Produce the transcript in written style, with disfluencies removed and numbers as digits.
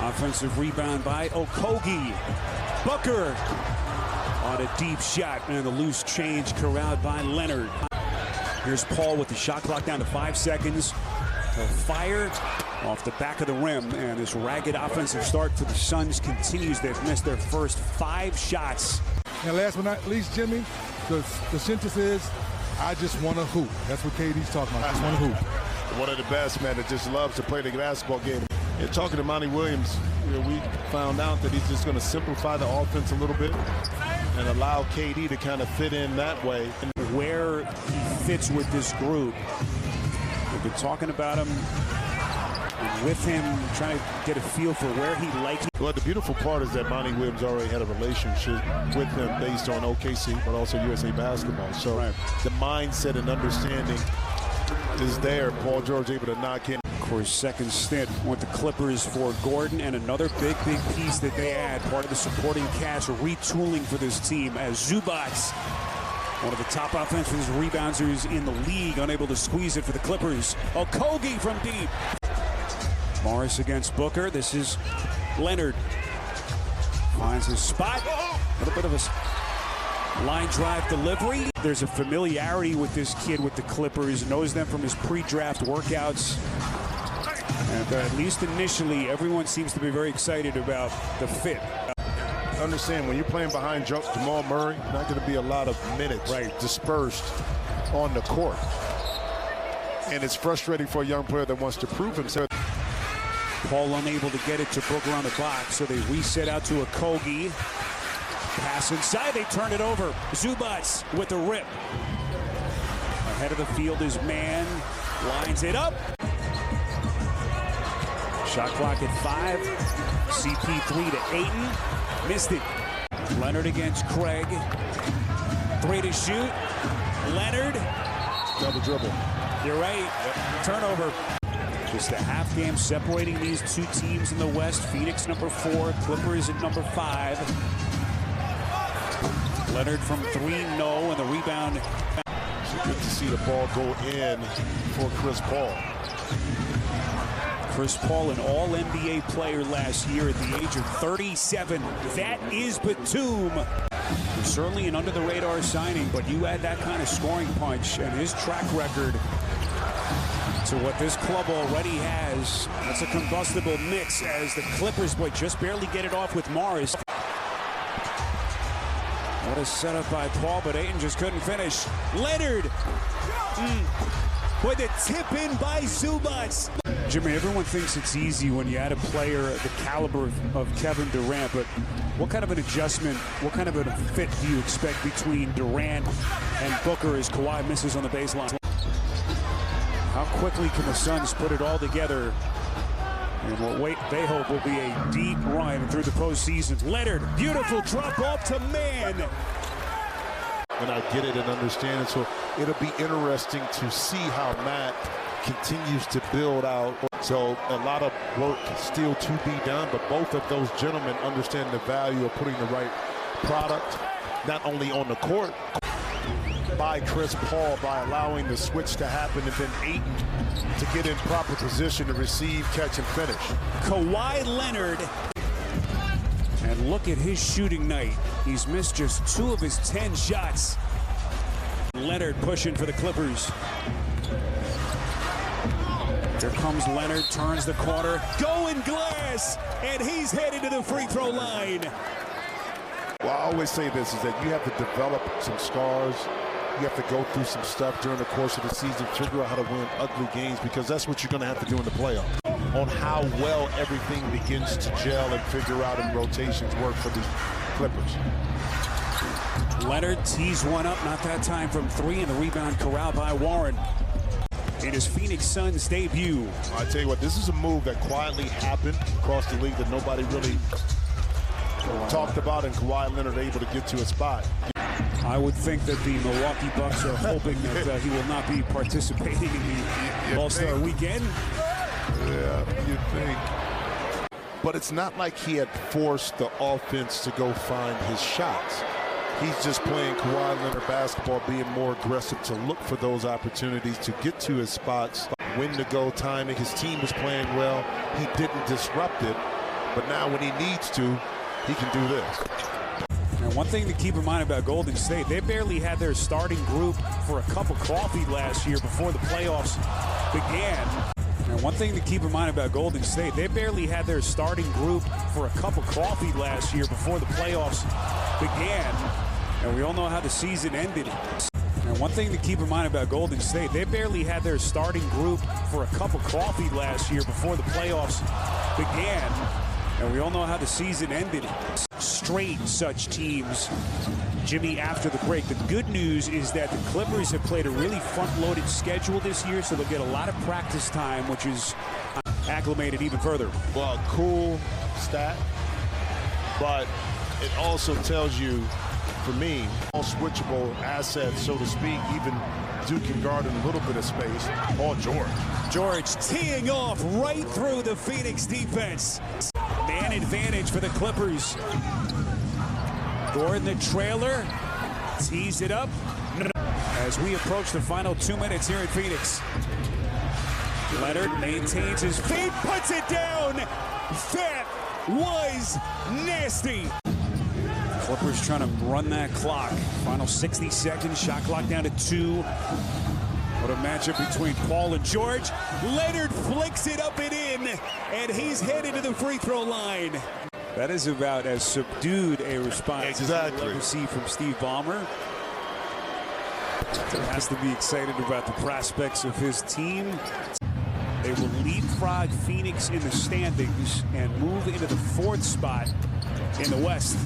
Offensive rebound by Okogie. Booker on a deep shot, and the loose change corralled by Leonard. Here's Paul with the shot clock down to 5 seconds. He'll fire off the back of the rim, and this ragged offensive start for the Suns continues. They've missed their first 5 shots. And last but not least, Jimmy, the sentence is, I just want to hoop. That's what KD's talking about. I just want to hoop. One of the best, man, that just loves to play the basketball game. And talking to Monty Williams, we found out that he's just going to simplify the offense a little bit and allow KD to kind of fit in that way. Where he fits with this group. We've been talking about him and with him, trying to get a feel for where he likes him. Well, the beautiful part is that Monty Williams already had a relationship with him based on OKC, but also USA Basketball. So the mindset and understanding is there. Paul George able to knock in. Of course, second stint with the Clippers for Gordon, and another big piece that they add, part of the supporting cast, retooling for this team, as Zubac, one of the top offensive rebounders in the league, unable to squeeze it for the Clippers. Okogie from deep. Morris against Booker. This is Leonard. Finds his spot. A little bit of a line drive delivery. There's a familiarity with this kid with the Clippers. Knows them from his pre-draft workouts. And at least initially, everyone seems to be very excited about the fit. Understand, when you're playing behind Jamal Murray, not going to be a lot of minutes dispersed on the court. And it's frustrating for a young player that wants to prove himself. Paul unable to get it to Booker on the box, so they reset out to Okogie. Pass inside, they turn it over. Zubac with the rip. Ahead of the field is Mann, lines it up. Shot clock at 5. CP3 to Ayton. Missed it. Leonard against Craig. 3 to shoot. Leonard. Double dribble. You're right. Turnover. Just a half game separating these two teams in the West. Phoenix number 4, Clippers at number 5. Leonard from 3, no, and the rebound. So good to see the ball go in for Chris Paul. Chris Paul, an all-NBA player last year at the age of 37. That is Batum. Certainly an under-the-radar signing, but you add that kind of scoring punch and his track record to what this club already has. That's a combustible mix as the Clippers, boy, just barely get it off with Morris. What a setup by Paul, but Ayton just couldn't finish. Leonard! Boy, the tip in by Zubac. Jimmy, everyone thinks it's easy when you add a player the caliber of Kevin Durant, but what kind of an adjustment, what kind of a fit do you expect between Durant and Booker as Kawhi misses on the baseline? How quickly can the Suns put it all together? And what they hope will be a deep run through the postseason. Leonard, beautiful drop off to Mann. And I get it and understand it, so it'll be interesting to see how Matt continues to build out. So a lot of work still to be done, but both of those gentlemen understand the value of putting the right product, not only on the court, by Chris Paul, by allowing the switch to happen, and then Ayton to get in proper position to receive, catch, and finish. Kawhi Leonard. And look at his shooting night. He's missed just 2 of his 10 shots. Leonard pushing for the Clippers. Here comes Leonard, turns the corner, going glass, and he's headed to the free throw line. Well, I always say this, is that you have to develop some scars. You have to go through some stuff during the course of the season, figure out how to win ugly games, because that's what you're going to have to do in the playoffs. On how well everything begins to gel and figure out and rotations work for the Clippers. Leonard tees one up, not that time from 3, and the rebound corralled by Warren. In his Phoenix Suns debut. I tell you what, this is a move that quietly happened across the league that nobody really talked about, and Kawhi Leonard able to get to a spot. I would think that the Milwaukee Bucks are hoping that he will not be participating in the All-Star weekend. Yeah, you think. But it's not like he had forced the offense to go find his shots. He's just playing Kawhi Leonard basketball, being more aggressive to look for those opportunities to get to his spots, when to go, timing. His team was playing well. He didn't disrupt it. But now when he needs to, he can do this. And one thing to keep in mind about Golden State, they barely had their starting group for a cup of coffee last year before the playoffs began. And one thing to keep in mind about Golden State, they barely had their starting group for a cup of coffee last year before the playoffs began. And we all know how the season ended. And one thing to keep in mind about Golden State, they barely had their starting group for a cup of coffee last year before the playoffs began. And we all know how the season ended. Straight such teams, Jimmy, after the break. The good news is that the Clippers have played a really front-loaded schedule this year, so they'll get a lot of practice time, which is acclimated even further. Well, cool stat, but it also tells you, for me, all switchable assets, so to speak. Even Duke can guard in a little bit of space. Paul George. George teeing off right through the Phoenix defense. Man advantage for the Clippers. Gordon, the trailer, tees it up as we approach the final 2 minutes here in Phoenix. Leonard maintains his feet, puts it down. That was nasty. Clippers trying to run that clock. Final 60 seconds, shot clock down to 2. What a matchup between Paul and George. Leonard flicks it up and in, and he's headed to the free throw line. That is about as subdued a response as we'll ever see from Steve Ballmer. He has to be excited about the prospects of his team. They will leapfrog Phoenix in the standings and move into the 4th spot in the West.